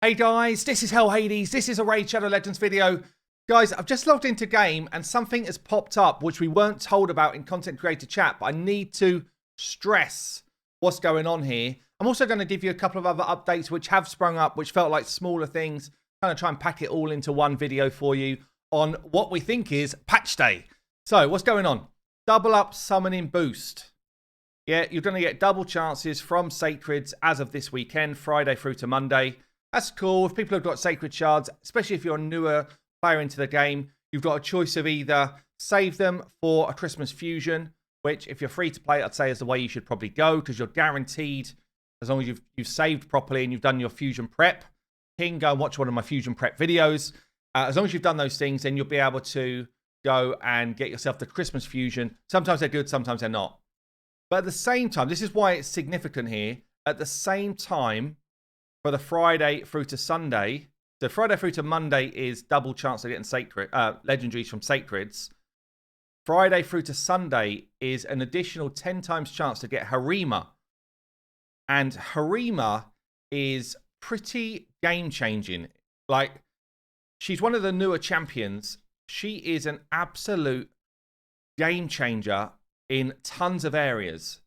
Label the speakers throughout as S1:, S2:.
S1: Hey guys, this is Hell Hades. This is a Raid Shadow Legends video. Guys, I've just logged into game and something has popped up which we weren't told about in content creator chat, but I need to stress what's going on here. I'm also going to give you a couple of other updates which have sprung up, which felt like smaller things. Kind of try and pack it all into one video for you on what we think is patch day. So, what's going on? Double up summoning boost. Yeah, you're going to get double chances from Sacreds as of this weekend, Friday through to Monday. That's cool. If people have got Sacred Shards, especially if you're a newer player into the game, you've got a choice of either save them for a Christmas Fusion, which if you're free to play, I'd say is the way you should probably go, because you're guaranteed, as long as you've saved properly and you've done your Fusion prep. King, go and watch one of my Fusion prep videos. As long as you've done those things, then you'll be able to go and get yourself the Christmas Fusion. Sometimes they're good, sometimes they're not. But at the same time, this is why it's significant here, at the same time, for the Friday through to Sunday, so Friday through to Monday is double chance of getting sacred legendaries from Sacreds. Friday through to Sunday is an additional 10 times chance to get Harima. And Harima is pretty game-changing. Like, she's one of the newer champions. She is an absolute game-changer in tons of areas,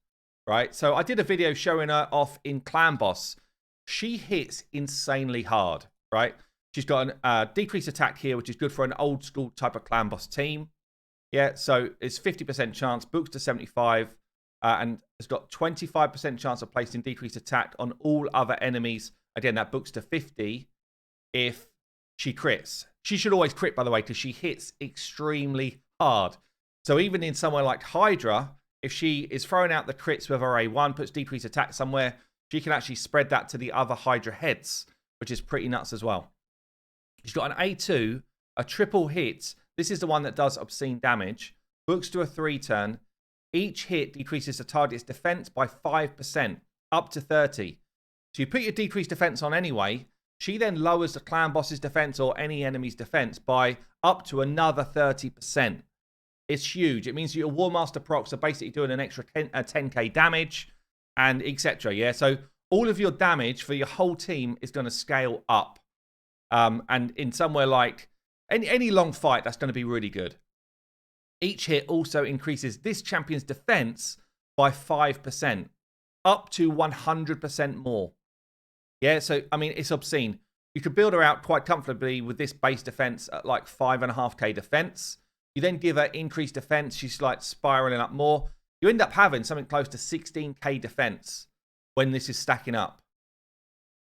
S1: right? So I did a video showing her off in Clan Boss. She hits insanely hard, right? She's got a decreased attack here, which is good for an old school type of Clan Boss team. Yeah, so it's 50% chance, books to 75, and has got 25% chance of placing decreased attack on all other enemies. Again, that books to 50 if she crits. She should always crit, by the way, because she hits extremely hard. So even in somewhere like Hydra, if she is throwing out the crits with her A1, puts decreased attack somewhere, she can actually spread that to the other Hydra heads, which is pretty nuts as well. She's got an A2, a triple hit. This is the one that does obscene damage. Books to a 3-turn. Each hit decreases the target's defense by 5%, up to 30. So you put your decreased defense on anyway. She then lowers the clan boss's defense or any enemy's defense by up to another 30%. It's huge. It means your War Master procs are basically doing an extra 10k damage, and etc. Yeah, so all of your damage for your whole team is going to scale up. And in somewhere like any long fight, that's going to be really good. Each hit also increases this champion's defense by 5%, up to 100% more. Yeah, so, I mean, it's obscene. You could build her out quite comfortably with this base defense at like 5.5k defense. You then give her increased defense. She's like spiraling up more. You end up having something close to 16k defense when this is stacking up.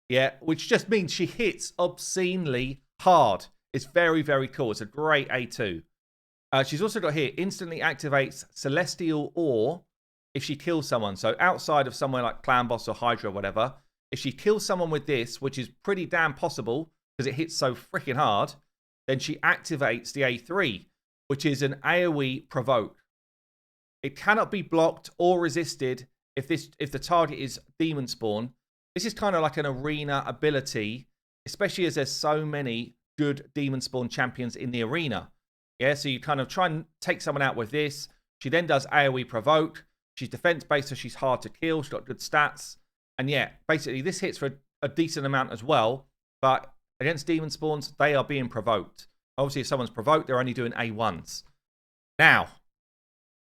S1: Yeah, which just means she hits obscenely hard. It's very, very cool. It's a great A2. She's also got here, instantly activates Celestial Ore if she kills someone. So outside of somewhere like Clan Boss or Hydra or whatever, if she kills someone with this, which is pretty damn possible because it hits so freaking hard, then she activates the A3, which is an AoE provoke. It cannot be blocked or resisted if the target is demon spawn. This is kind of like an arena ability, especially as there's so many good demon spawn champions in the arena. Yeah, so you kind of try and take someone out with this. She then does AoE provoke. She's defense based, so she's hard to kill. She's got good stats. And yeah, basically this hits for a decent amount as well. But against demon spawns, they are being provoked. Obviously, if someone's provoked, they're only doing A1s. Now,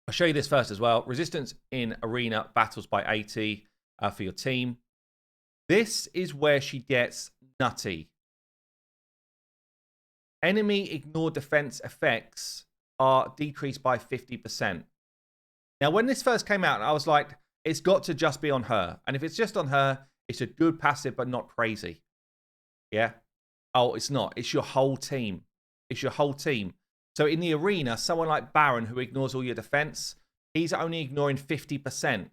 S1: I'll show you this first as well. Resistance in arena battles by 80 for your team. This is where she gets nutty. Enemy ignore defense effects are decreased by 50%. Now, when this first came out, I was like, it's got to just be on her. And if it's just on her, it's a good passive, but not crazy. Yeah? Oh, it's not. It's your whole team. It's your whole team. So in the arena, someone like Baron, who ignores all your defense, he's only ignoring 50%.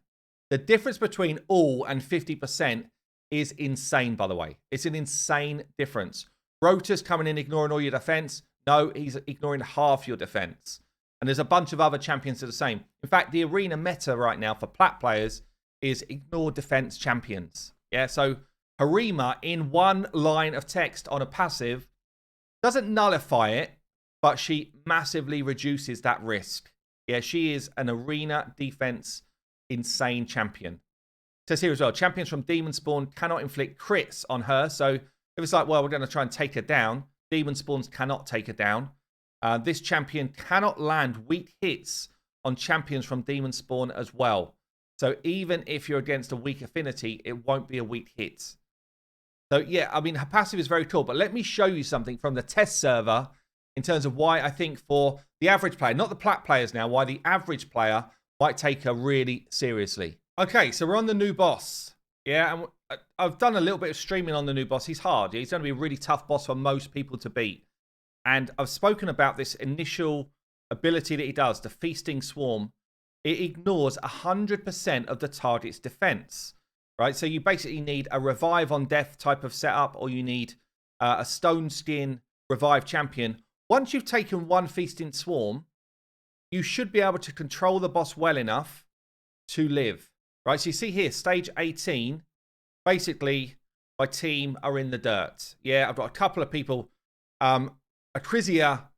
S1: The difference between all and 50% is insane, by the way. It's an insane difference. Rota's coming in ignoring all your defense. No, he's ignoring half your defense. And there's a bunch of other champions that are the same. In fact, the arena meta right now for plat players is ignore defense champions. Yeah, so Harima in one line of text on a passive doesn't nullify it, but she massively reduces that risk. Yeah, she is an arena defense insane champion. It says here as well, champions from Demon Spawn cannot inflict crits on her. So If it's like, well, we're going to try and take her down, demon spawns cannot take her down. This champion cannot land weak hits on champions from demon spawn as well. So even if you're against a weak affinity, it won't be a weak hit. So yeah, I mean, her passive is very cool. But let me show you something from the test server in terms of why I think for the average player, not the plat players now, why the average player might take her really seriously. Okay, so we're on the new boss. Yeah, and I've done a little bit of streaming on the new boss. He's hard. He's going to be a really tough boss for most people to beat. And I've spoken about this initial ability that he does, the Feasting Swarm. It ignores 100% of the target's defense, right? So you basically need a revive on death type of setup, or you need a stone skin revive champion. Once you've taken one Feasting Swarm, you should be able to control the boss well enough to live, right? So you see here, stage 18, basically my team are in the dirt. Yeah, I've got a couple of people. Acrisia,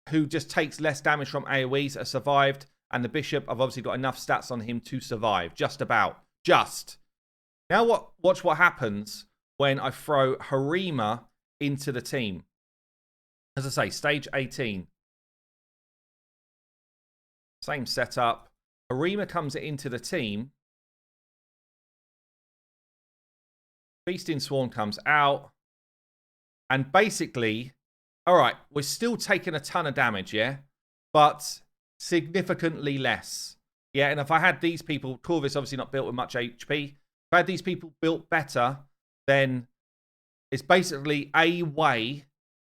S1: who just takes less damage from AoEs, has survived. And the Bishop, I've obviously got enough stats on him to survive. Just about. Just. Now watch what happens when I throw Harima into the team. As I say, stage 18. Same setup. Harima comes into the team. Feasting Swarm comes out. And basically, all right, we're still taking a ton of damage, yeah? But significantly less. Yeah, and if I had these people, Corvus obviously not built with much HP. If I had these people built better, then it's basically a way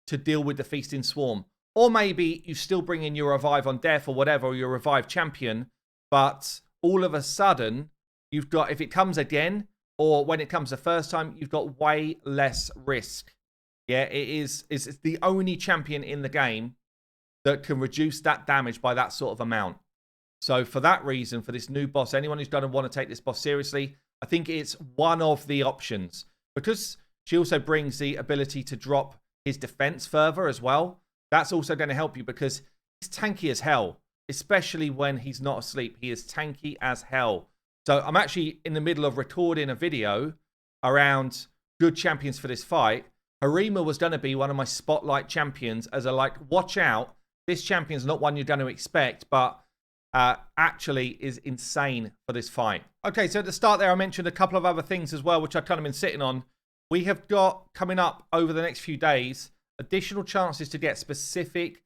S1: to deal with the Feasting Swarm. Or maybe you still bring in your revive on death or whatever, or your revive champion, but all of a sudden, you've got, if it comes again, or when it comes the first time, you've got way less risk. Yeah, it's the only champion in the game that can reduce that damage by that sort of amount. So for that reason, for this new boss, anyone who's going to want to take this boss seriously, I think it's one of the options. Because she also brings the ability to drop his defense further as well. That's also going to help you because he's tanky as hell. Especially when he's not asleep. He is tanky as hell. So I'm actually in the middle of recording a video around good champions for this fight. Harima was going to be one of my spotlight champions as a like, watch out. This champion's not one you're going to expect, but actually is insane for this fight. Okay, so at the start there, I mentioned a couple of other things as well, which I've kind of been sitting on. We have got, coming up over the next few days, additional chances to get specific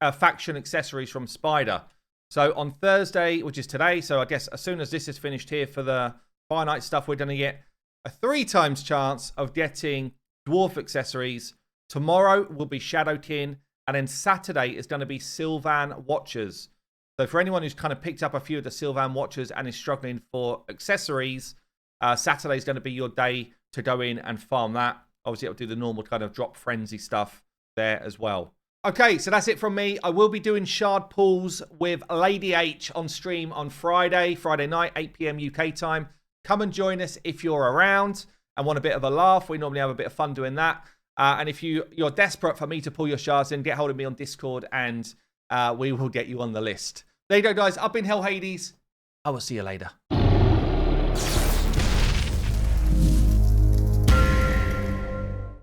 S1: faction accessories from Spider. So on Thursday, which is today, so I guess as soon as this is finished here for the finite stuff, we're going to get a 3 times chance of getting dwarf accessories. Tomorrow will be Shadowkin, and then Saturday is going to be Sylvan Watchers. So for anyone who's kind of picked up a few of the Sylvan Watchers and is struggling for accessories, Saturday is going to be your day to go in and farm that. Obviously, it'll do the normal kind of drop frenzy stuff there as well. Okay, so that's it from me. I will be doing shard pulls with Lady H on stream on Friday night, 8 p.m. UK time. Come and join us if you're around and want a bit of a laugh. We normally have a bit of fun doing that. And if you're desperate for me to pull your shards in, get hold of me on Discord and we will get you on the list. There you go, guys. I've been Hell Hades. I will see you later.